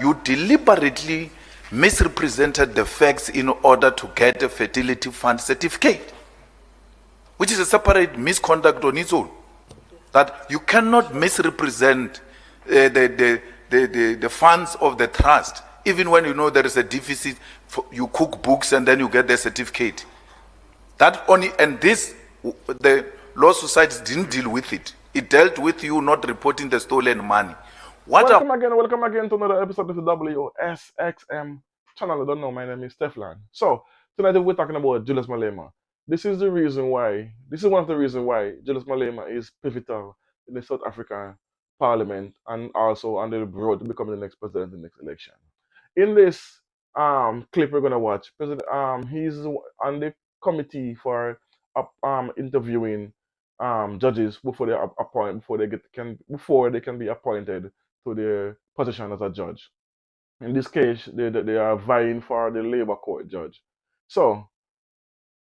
You deliberately misrepresented the facts in order to get a fertility fund certificate, which is a separate misconduct on its own. That you cannot misrepresent the funds of the trust, even when you know there is a deficit. You cook books and then you get the certificate. That only, and this, the Law Society didn't deal with it. It dealt with you not reporting the stolen money. Welcome again to another episode of the WSXM channel. I don't know, my name is Stefan. So, tonight we're talking about Julius Malema. This is one of the reasons why Julius Malema is pivotal in the South African Parliament and also on the road to becoming the next president in the next election. In this clip we're gonna watch, he's on the committee for interviewing judges before they can be appointed to their position as a judge. In this case, they are vying for the labor court judge. So,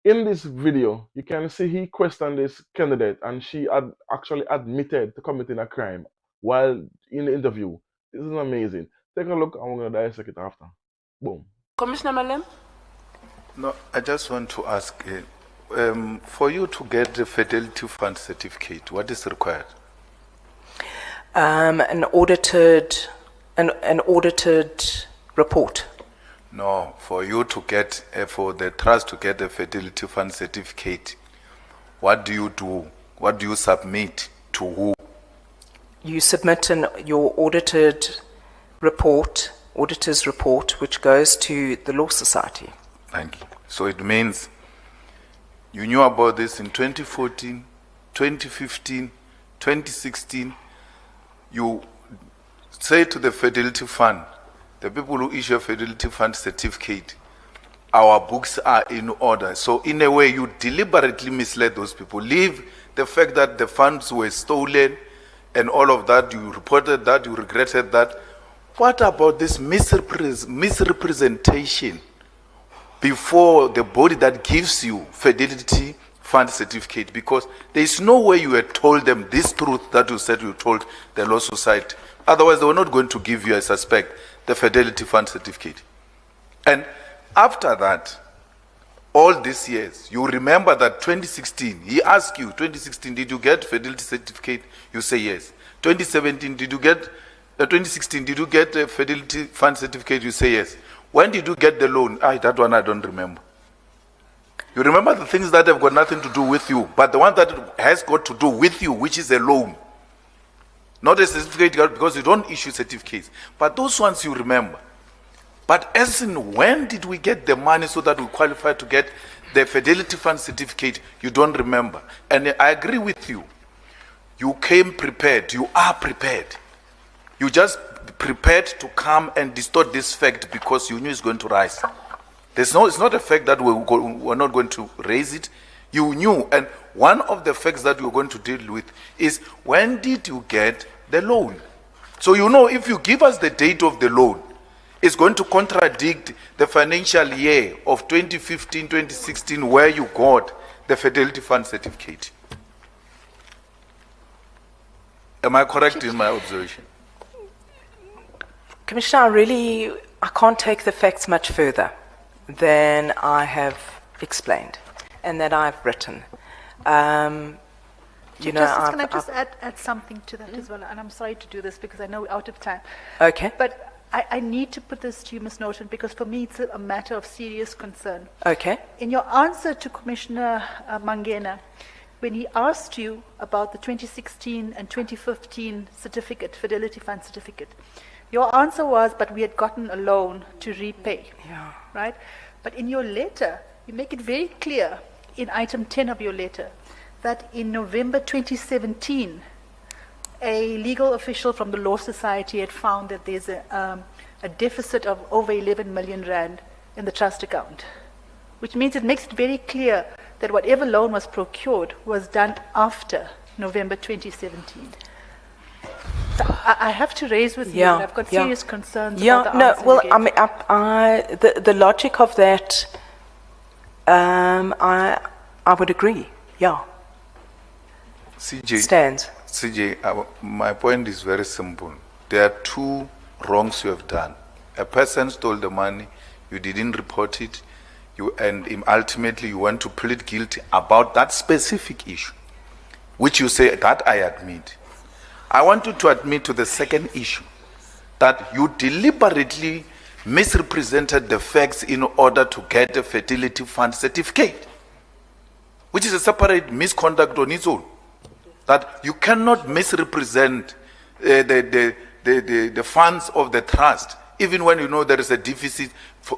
in this video, you can see he questioned this candidate, and she had actually admitted to committing a crime while in the interview. This is amazing. Take a look, and we're going to dissect it after. Boom. Commissioner Malem? No, I just want to ask, for you to get the Fidelity Fund certificate, what is required? An audited report. No, for you to get, for the trust to get the Fidelity Fund certificate, what do you do? What do you submit to who? You submit your auditor's report, which goes to the Law Society. Thank you. So it means you knew about this in 2014, 2015, 2016. You say to the Fidelity Fund, the people who issue a Fidelity Fund certificate, our books are in order. So in a way, you deliberately misled those people. Leave the fact that the funds were stolen and all of that, you reported that, you regretted that. What about this misrepresentation before the body that gives you Fidelity Fund certificate? Because there is no way you had told them this truth that you said you told the Law Society. Otherwise, they were not going to give you, I suspect, the Fidelity Fund certificate. And after that, all these years, you remember that 2016, he asked you, 2016, did you get Fidelity certificate? You say yes. 2017, did you get, 2016, did you get a Fidelity Fund certificate? You say yes. When did you get the loan? That one I don't remember. You remember the things that have got nothing to do with you, but the one that has got to do with you, which is a loan. Not a certificate, because you don't issue certificates. But those ones you remember. But as in when did we get the money so that we qualify to get the Fidelity Fund certificate, you don't remember. And I agree with you. You came prepared. You are prepared. You just prepared to come and distort this fact because you knew it's going to rise. It's not a fact that we're not going to raise it. You knew. And one of the facts that you're going to deal with is when did you get the loan? So you know if you give us the date of the loan, it's going to contradict the financial year of 2015, 2016 where you got the Fidelity Fund certificate. Am I correct in my observation? Commissioner, I can't take the facts much further than I have explained and that I've written. Can I just add something to that as well? And I'm sorry to do this because I know we're out of time. Okay. But I need to put this to you, Ms. Norton, because for me it's a matter of serious concern. Okay. In your answer to Commissioner Mangena, when he asked you about the 2016 and 2015 certificate, Fidelity Fund certificate, your answer was, but we had gotten a loan to repay. Yeah. Right? But in your letter, you make it very clear in item 10 of your letter that in November 2017, a legal official from the Law Society had found that there's a deficit of over 11 million rand in the trust account, which means it makes it very clear that whatever loan was procured was done after November 2017. So I have to raise with you that I've got serious concerns about the answer you gave. The logic of that, I would agree. Yeah. CJ, Stands. CJ, my point is very simple. There are two wrongs you have done. A person stole the money, you didn't report it, and ultimately you went to plead guilty about that specific issue, which you say that I admit. I want you to admit to the second issue, that you deliberately misrepresented the facts in order to get a fertility fund certificate, which is a separate misconduct on its own. That you cannot misrepresent the funds of the trust, even when you know there is a deficit.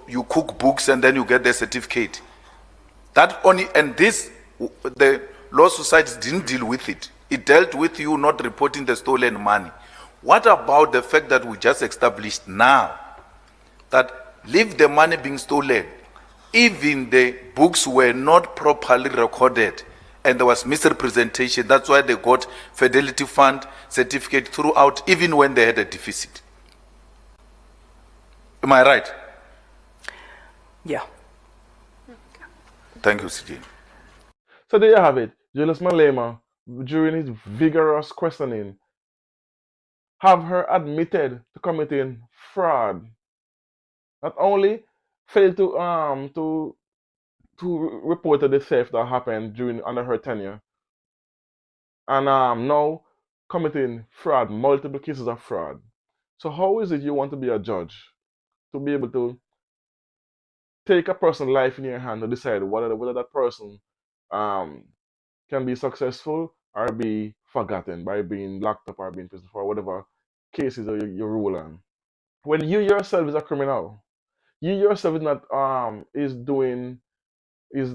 You cook books and then you get the certificate. That only, and this, the law societies didn't deal with it. It dealt with you not reporting the stolen money. What about the fact that we just established now that leave the money being stolen, even the books were not properly recorded and there was misrepresentation. That's why they got Fidelity Fund certificate throughout, even when they had a deficit. Am I right? Yeah. Thank you, CJ. So there you have it. Julius Malema, during his vigorous questioning, have her admitted to committing fraud. Not only failed to report the theft that happened during under her tenure, and now committing fraud, multiple cases of fraud. So how is it you want to be a judge to be able to take a person's life in your hand to decide whether that person um, can be successful or be forgotten by being locked up or being prison for whatever cases you rule on? When you yourself is a criminal, you yourself is not is doing is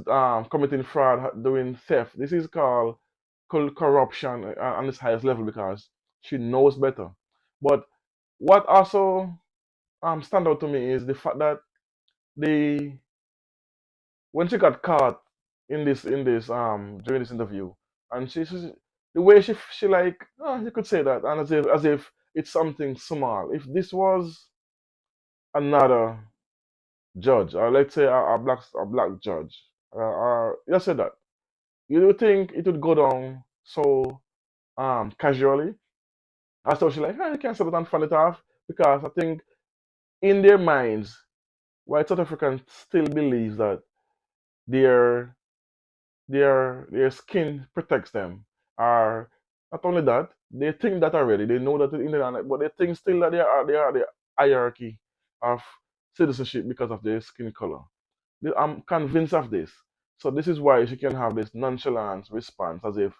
committing fraud, doing theft. This is called corruption on its highest level because she knows better. But what also stand out to me is the fact that the when she got caught in this during this interview, and the way she like you could say that, and as if it's something small. If this was another judge, or let's say a black judge, or let's say that, you do think it would go down so casually? I thought she like, you can't say that and fan it off because I think in their minds, white South Africans still believe that their their skin protects them. Or not only that, they think that already. They know that in the internet, but they think still that they are the hierarchy of citizenship because of their skin color. I'm convinced of this. So this is why she can have this nonchalant response as if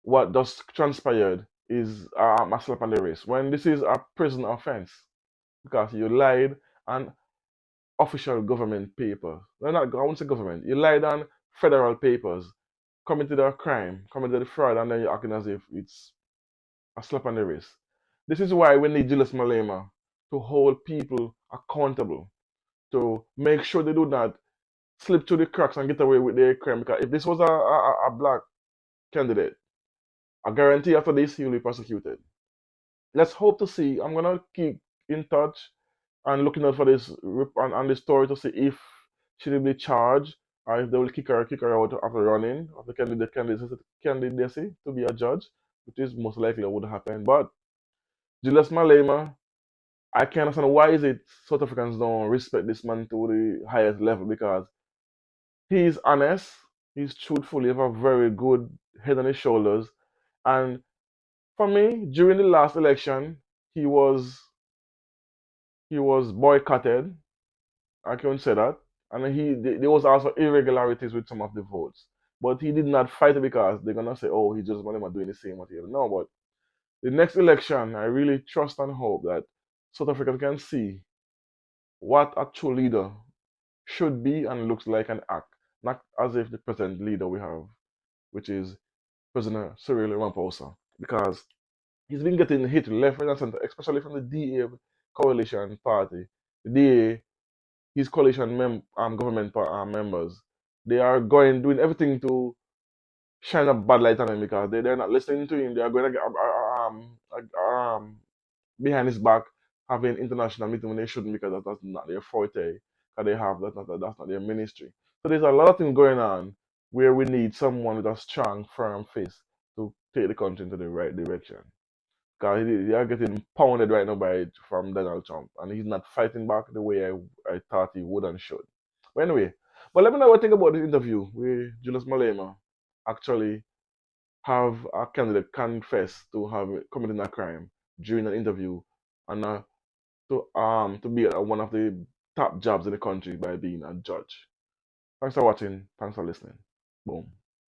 what just transpired is a slap on the wrist when this is a prison offense because you lied on official government papers. No, not I won't say government. You lied on federal papers, committed a crime, committed a fraud, and then you're acting as if it's a slap on the wrist. This is why we need Julius Malema to hold people accountable, to make sure they do not slip through the cracks and get away with their crime. Because if this was a black candidate, I guarantee after this he will be prosecuted. Let's hope to see. I'm gonna keep in touch and looking out for this on this story to see if she will be charged or if they will kick her out after running of the candidacy to be a judge, which is most likely what would happen. But Julius Malema, I can't understand why is it South Africans don't respect this man to the highest level because he's honest, he's truthful, he have a very good head on his shoulders, and for me, during the last election, he was he was boycotted. I can say that, and there was also irregularities with some of the votes, but he did not fight it because they're gonna say, "Oh, he just want him doing the same material." No, but the next election, I really trust and hope that South Africans can see what a true leader should be and looks like and act, not as if the present leader we have, which is President Cyril Ramaphosa, because he's been getting hit left, right, and center, especially from the DA coalition party. The DA, his coalition government members, they are doing everything to shine a bad light on him because they're not listening to him. They are going to get behind his back having international meeting when they shouldn't because that's not their forte. Because they have that's not their ministry. So there's a lot of things going on where we need someone with a strong, firm face to take the country into the right direction. Because they are getting pounded right now from Donald Trump, and he's not fighting back the way I thought he would and should. But anyway, but let me know what you think about this interview where Julius Malema actually have a candidate confess to have committed a crime during an interview and to be one of the top jobs in the country by being a judge. Thanks for watching. Thanks for listening. Boom.